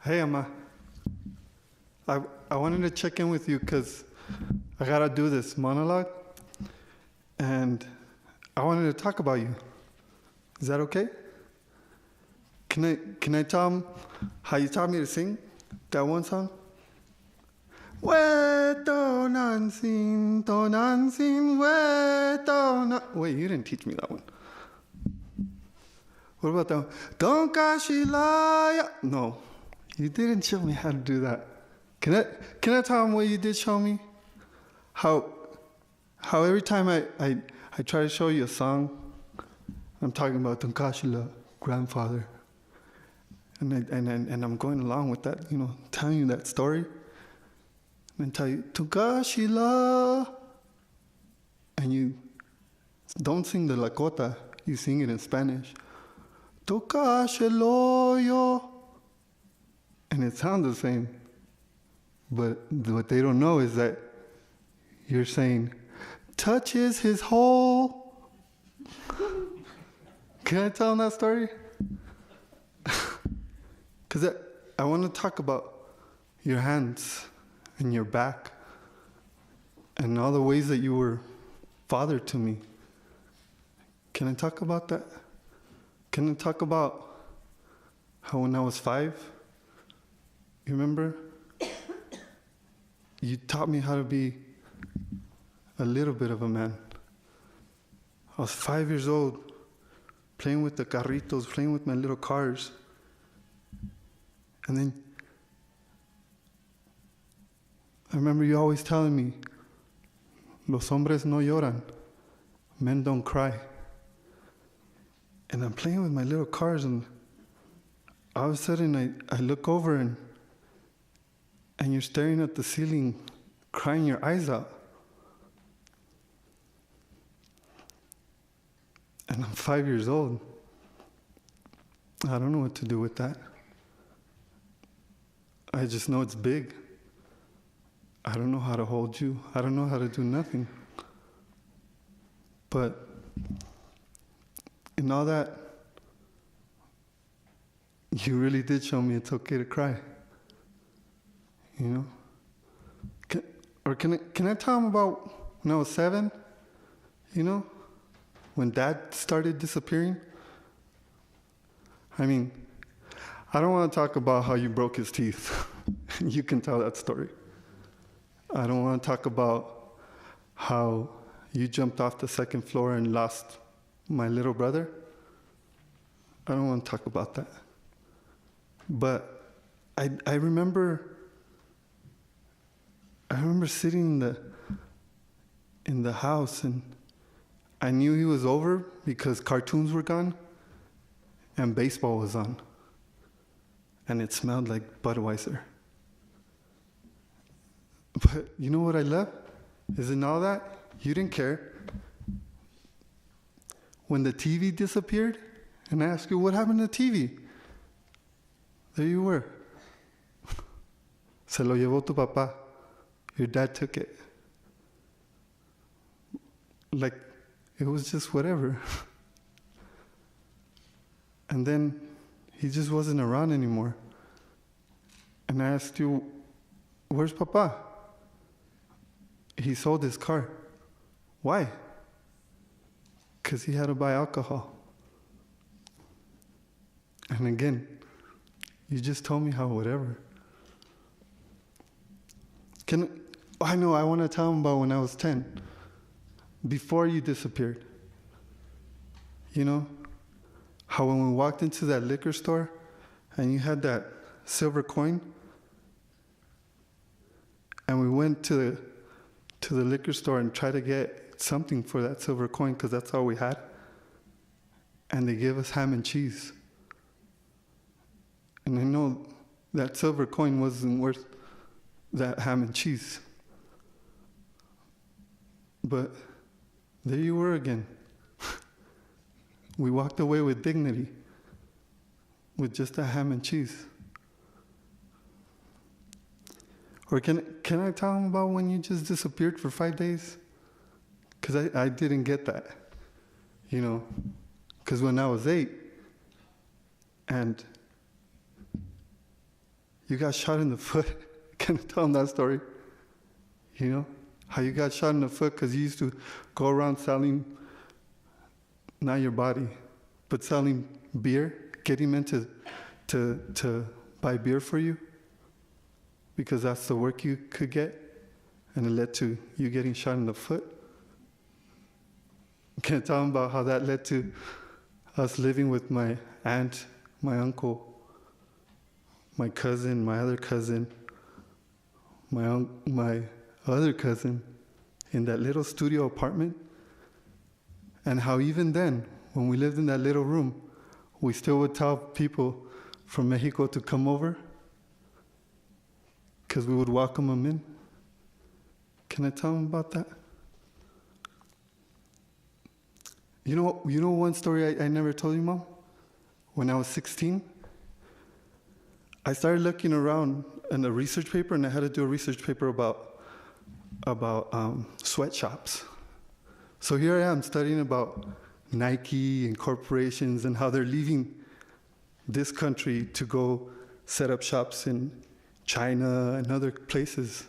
Hey, Emma. I wanted to check in with you because I gotta do this monologue, and I wanted to talk about you. Is that okay? Can I tell them how you taught me to sing that one song? We tonansin, we tonan. Wait, you didn't teach me that one. What about that one? Don Kashilaya. No, you didn't show me how to do that. Can I tell them what you did show me? How every time I try to show you a song, I'm talking about Don Kashila, grandfather. And I'm going along with that, telling you that story. And then tell you, Tukashila. And you don't sing the Lakota, you sing it in Spanish. Tukashiloyo. And it sounds the same. But what they don't know is that you're saying, touches his hole. Can I tell them that story? Because I want to talk about your hands and your back and all the ways that you were father to me. Can I talk about that? Can I talk about how when I was 5, you remember? You taught me how to be a little bit of a man. I was 5 years old, playing with the carritos, playing with my little cars. And then I remember you always telling me, los hombres no lloran, men don't cry. And I'm playing with my little cars, and all of a sudden I look over and you're staring at the ceiling, crying your eyes out. And I'm 5 years old. I don't know what to do with that. I just know it's big. I don't know how to hold you. I don't know how to do nothing. But in all that, you really did show me it's okay to cry. Can I tell them about when I was 7? When Dad started disappearing? I mean, I don't want to talk about how you broke his teeth. You can tell that story. I don't want to talk about how you jumped off the 2nd floor and lost my little brother. I don't want to talk about that. But I remember sitting in the house, and I knew he was over because cartoons were gone and baseball was on. And it smelled like Budweiser. But you know what I love? Is in all that, you didn't care. When the TV disappeared, and I asked you, what happened to the TV? There you were. Se lo llevó tu papá. Your dad took it. Like, it was just whatever. And then he just wasn't around anymore. And I asked you, where's Papa? He sold his car. Why? Because he had to buy alcohol. And again, you just told me how whatever. I know, I want to tell him about when I was 10. Before you disappeared. How when we walked into that liquor store and you had that silver coin, and we went to the liquor store and tried to get something for that silver coin because that's all we had, and they gave us ham and cheese. And I know that silver coin wasn't worth that ham and cheese. But there you were again. We walked away with dignity, with just a ham and cheese. Or can I tell them about when you just disappeared for 5 days? Because I didn't get that, Because when I was 8, and you got shot in the foot. Can I tell them that story? You know, how you got shot in the foot because you used to go around selling, not your body, but selling beer, getting men to buy beer for you because that's the work you could get, and it led to you getting shot in the foot. Can I tell them about how that led to us living with my aunt, my uncle, my cousin, my other cousin, my other cousin in that little studio apartment? And how even then, when we lived in that little room, we still would tell people from Mexico to come over because we would welcome them in. Can I tell them about that? You know one story I never told you, Mom? When I was 16, I started looking around in a research paper, and I had to do a research paper about sweatshops. So here I am studying about Nike and corporations and how they're leaving this country to go set up shops in China and other places,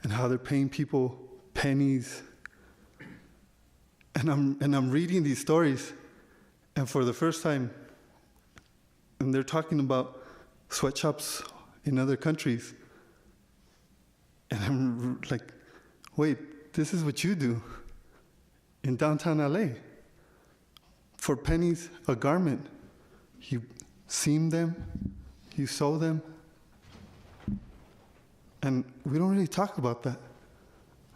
and how they're paying people pennies. And I'm reading these stories, and for the first time, and they're talking about sweatshops in other countries. And I'm like, wait, this is what you do in downtown LA. For pennies a garment, you seam them, you sew them. And we don't really talk about that.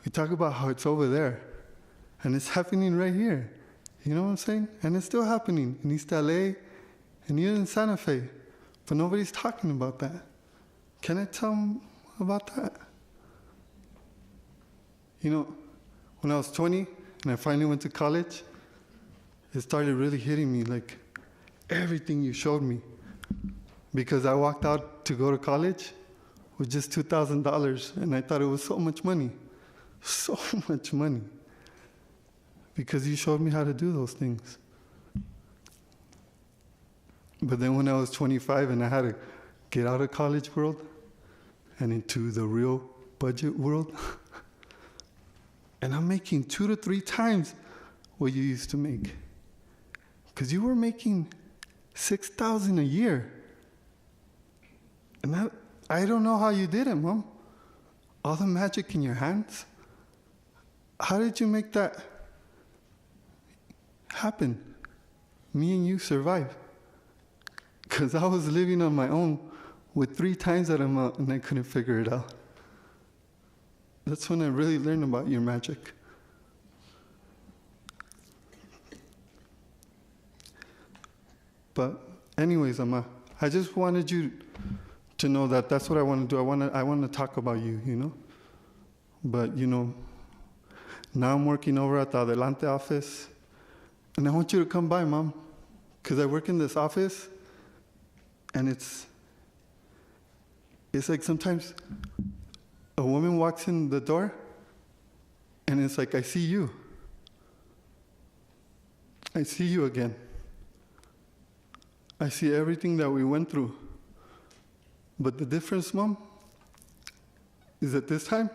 We talk about how it's over there. And it's happening right here. You know what I'm saying? And it's still happening in East LA and even in Santa Fe. But nobody's talking about that. Can I tell them about that? You know, when I was 20 and I finally went to college, it started really hitting me, like everything you showed me. Because I walked out to go to college with just $2,000, and I thought it was so much money. So much money. Because you showed me how to do those things. But then when I was 25 and I had to get out of college world and into the real budget world, and I'm making 2 to 3 times what you used to make. Because you were making $6,000 a year. And I don't know how you did it, Mom. All the magic in your hands. How did you make that happen? Me and you survive. Because I was living on my own with 3 times that amount and I couldn't figure it out. That's when I really learned about your magic. But anyways, Amma, I just wanted you to know that that's what I want to do. I want to talk about you, you know? But, you know, now I'm working over at the Adelante office, and I want you to come by, Mom, because I work in this office, and it's like sometimes a woman walks in the door, and it's like, I see you. I see you again. I see everything that we went through. But the difference, Mom, is that this time,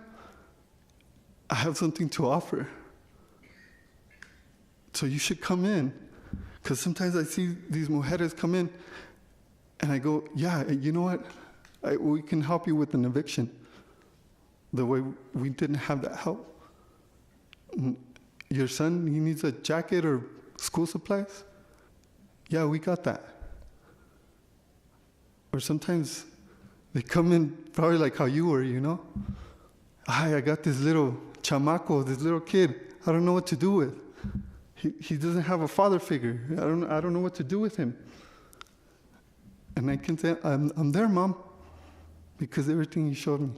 I have something to offer. So you should come in. Because sometimes I see these mujeres come in, and I go, yeah, you know what? We can help you with an eviction. The way we didn't have that help. Your son, he needs a jacket or school supplies? Yeah, we got that. Or sometimes they come in probably like how you were, you know? Hi, I got this little chamaco, this little kid. I don't know what to do with. He doesn't have a father figure. I don't know what to do with him. And I can say, I'm there, Mom, because everything you showed me,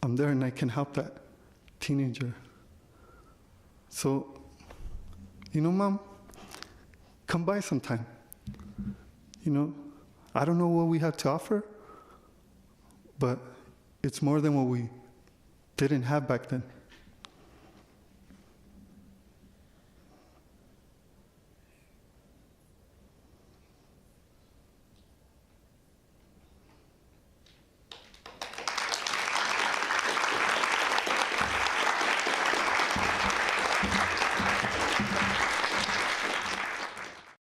I'm there and I can help that teenager. So, you know, Mom, come by sometime. You know, I don't know what we have to offer, but it's more than what we didn't have back then.